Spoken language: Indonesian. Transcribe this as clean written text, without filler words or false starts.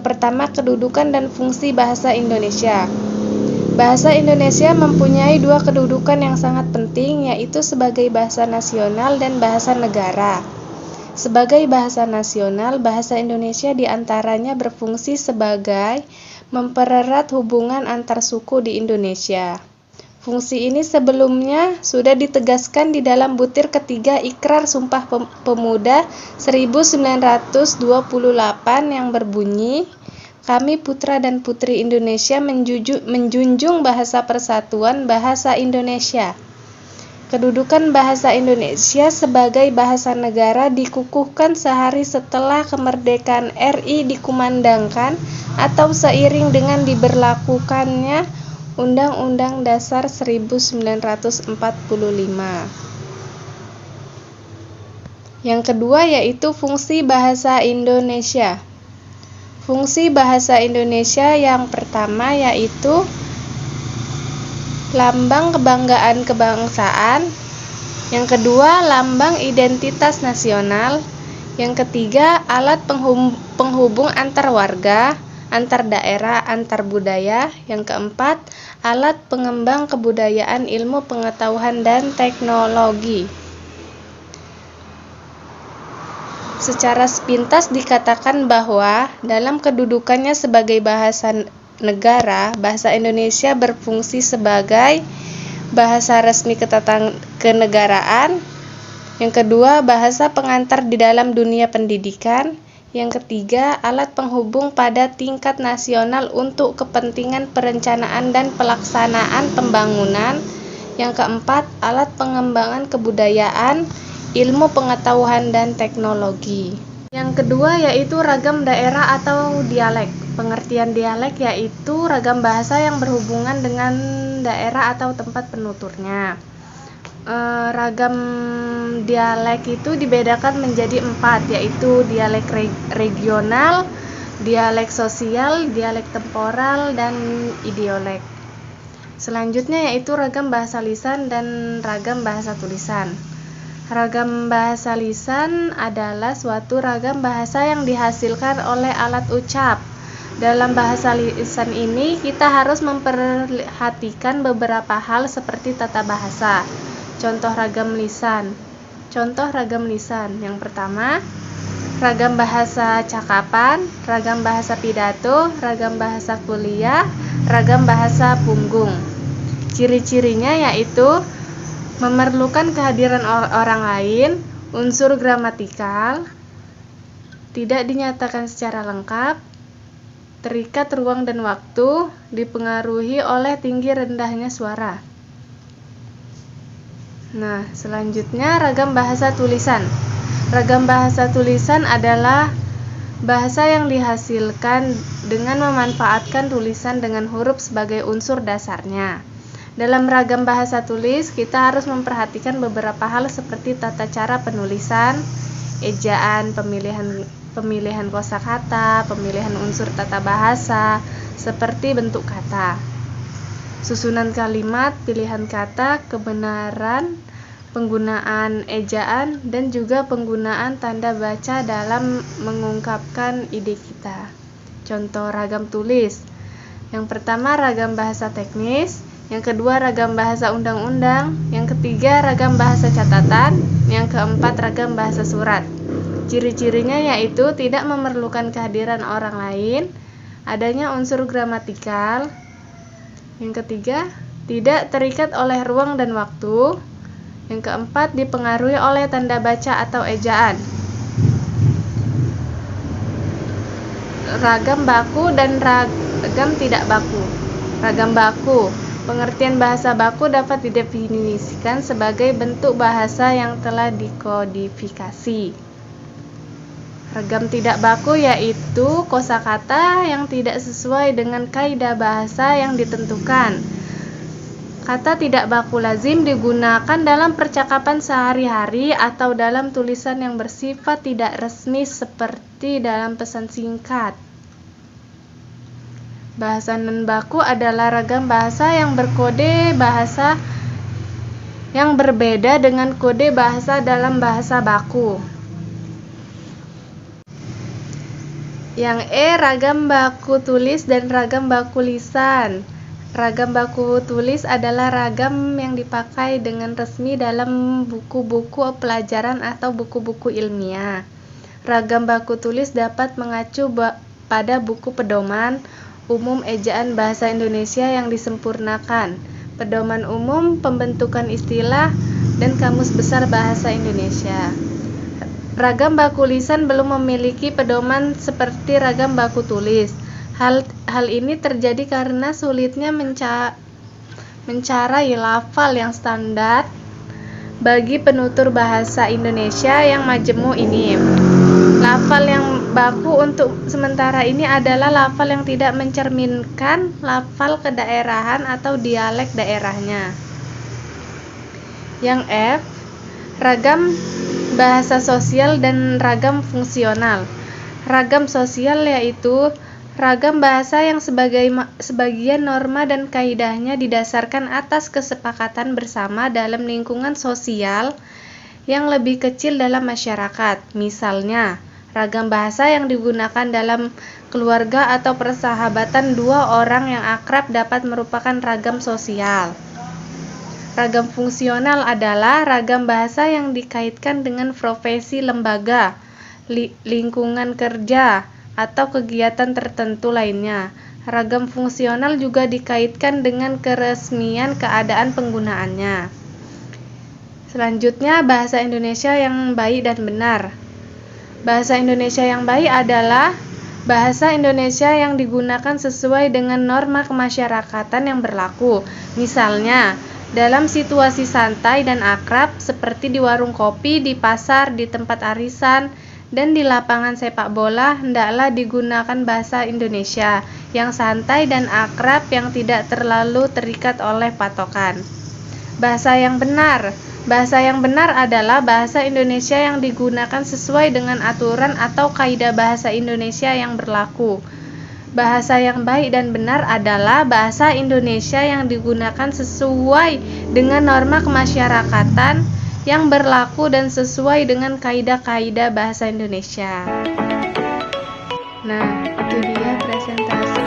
pertama, kedudukan dan fungsi bahasa Indonesia. Bahasa Indonesia mempunyai dua kedudukan yang sangat penting, yaitu sebagai bahasa nasional dan bahasa negara. Sebagai bahasa nasional, bahasa Indonesia diantaranya berfungsi sebagai mempererat hubungan antar suku di Indonesia. Fungsi ini sebelumnya sudah ditegaskan di dalam butir ketiga Ikrar Sumpah Pemuda 1928 yang berbunyi, "Kami putra dan putri Indonesia menjunjung bahasa persatuan bahasa Indonesia." Kedudukan bahasa Indonesia sebagai bahasa negara dikukuhkan sehari setelah kemerdekaan RI dikumandangkan atau seiring dengan diberlakukannya Undang-Undang Dasar 1945. Yang kedua yaitu fungsi bahasa Indonesia. Fungsi bahasa Indonesia yang pertama yaitu lambang kebanggaan kebangsaan. Yang kedua, lambang identitas nasional. Yang ketiga, alat penghubung antar warga, antar daerah, antar budaya. Yang keempat, alat pengembang kebudayaan, ilmu pengetahuan, dan teknologi. Secara sepintas dikatakan bahwa dalam kedudukannya sebagai bahasa negara, bahasa Indonesia berfungsi sebagai bahasa resmi kenegaraan. Yang kedua, bahasa pengantar di dalam dunia pendidikan. Yang ketiga, alat penghubung pada tingkat nasional untuk kepentingan perencanaan dan pelaksanaan pembangunan. Yang keempat, alat pengembangan kebudayaan, ilmu pengetahuan dan teknologi. Yang kedua yaitu ragam daerah atau dialek. Pengertian dialek yaitu ragam bahasa yang berhubungan dengan daerah atau tempat penuturnya. Ragam dialek itu dibedakan menjadi 4, yaitu dialek regional, dialek sosial, dialek temporal, dan idiolek. Selanjutnya yaitu ragam bahasa lisan dan ragam bahasa tulisan. Ragam bahasa lisan adalah suatu ragam bahasa yang dihasilkan oleh alat ucap. Dalam bahasa lisan ini kita harus memperhatikan beberapa hal seperti tata bahasa. Contoh ragam lisan. Yang pertama, ragam bahasa cakapan, ragam bahasa pidato, ragam bahasa kuliah, ragam bahasa punggung. Ciri-cirinya yaitu memerlukan kehadiran orang lain, unsur gramatikal, tidak dinyatakan secara lengkap, terikat ruang dan waktu, dipengaruhi oleh tinggi rendahnya suara. Nah, selanjutnya ragam bahasa tulisan. Ragam bahasa tulisan adalah bahasa yang dihasilkan dengan memanfaatkan tulisan dengan huruf sebagai unsur dasarnya. Dalam ragam bahasa tulis, kita harus memperhatikan beberapa hal seperti tata cara penulisan, ejaan, pemilihan kosakata, pemilihan unsur tata bahasa, seperti bentuk kata, susunan kalimat, pilihan kata, kebenaran, penggunaan ejaan, dan juga penggunaan tanda baca dalam mengungkapkan ide kita. Contoh ragam tulis. Yang pertama, ragam bahasa teknis. Yang kedua, ragam bahasa undang-undang. Yang ketiga, ragam bahasa catatan. Yang keempat, ragam bahasa surat. Ciri-cirinya yaitu tidak memerlukan kehadiran orang lain, adanya unsur gramatikal. Yang ketiga, tidak terikat oleh ruang dan waktu. Yang keempat, dipengaruhi oleh tanda baca atau ejaan. Ragam baku dan ragam tidak baku. Ragam baku. Pengertian bahasa baku dapat didefinisikan sebagai bentuk bahasa yang telah dikodifikasi. Ragam tidak baku yaitu kosakata yang tidak sesuai dengan kaidah bahasa yang ditentukan. Kata tidak baku lazim digunakan dalam percakapan sehari-hari atau dalam tulisan yang bersifat tidak resmi seperti dalam pesan singkat. Bahasa non-baku adalah ragam bahasa yang berkode bahasa yang berbeda dengan kode bahasa dalam bahasa baku. Yang E, ragam baku tulis dan ragam baku lisan. Ragam baku tulis adalah ragam yang dipakai dengan resmi dalam buku-buku pelajaran atau buku-buku ilmiah. Ragam baku tulis dapat mengacu pada buku pedoman umum ejaan bahasa Indonesia yang disempurnakan, pedoman umum pembentukan istilah, dan kamus besar bahasa Indonesia. Ragam baku lisan belum memiliki pedoman seperti ragam baku tulis. Hal ini terjadi karena sulitnya mencari lafal yang standar bagi penutur bahasa Indonesia yang majemuk ini. Lafal yang baku untuk sementara ini adalah lafal yang tidak mencerminkan lafal kedaerahan atau dialek daerahnya. Yang F, ragam bahasa sosial dan ragam fungsional. Ragam sosial yaitu ragam bahasa yang sebagian norma dan kaidahnya didasarkan atas kesepakatan bersama dalam lingkungan sosial yang lebih kecil dalam masyarakat. Misalnya, ragam bahasa yang digunakan dalam keluarga atau persahabatan dua orang yang akrab dapat merupakan ragam sosial. Ragam fungsional adalah ragam bahasa yang dikaitkan dengan profesi lembaga, lingkungan kerja, atau kegiatan tertentu lainnya. Ragam fungsional juga dikaitkan dengan keresmian keadaan penggunaannya. Selanjutnya, bahasa Indonesia yang baik dan benar. Bahasa Indonesia yang baik adalah bahasa Indonesia yang digunakan sesuai dengan norma kemasyarakatan yang berlaku. Misalnya, dalam situasi santai dan akrab seperti di warung kopi, di pasar, di tempat arisan, dan di lapangan sepak bola, hendaklah digunakan bahasa Indonesia yang santai dan akrab yang tidak terlalu terikat oleh patokan. Bahasa yang benar. Bahasa yang benar adalah bahasa Indonesia yang digunakan sesuai dengan aturan atau kaidah bahasa Indonesia yang berlaku. Bahasa yang baik dan benar adalah bahasa Indonesia yang digunakan sesuai dengan norma kemasyarakatan yang berlaku dan sesuai dengan kaidah-kaidah bahasa Indonesia. Nah, itu dia presentasi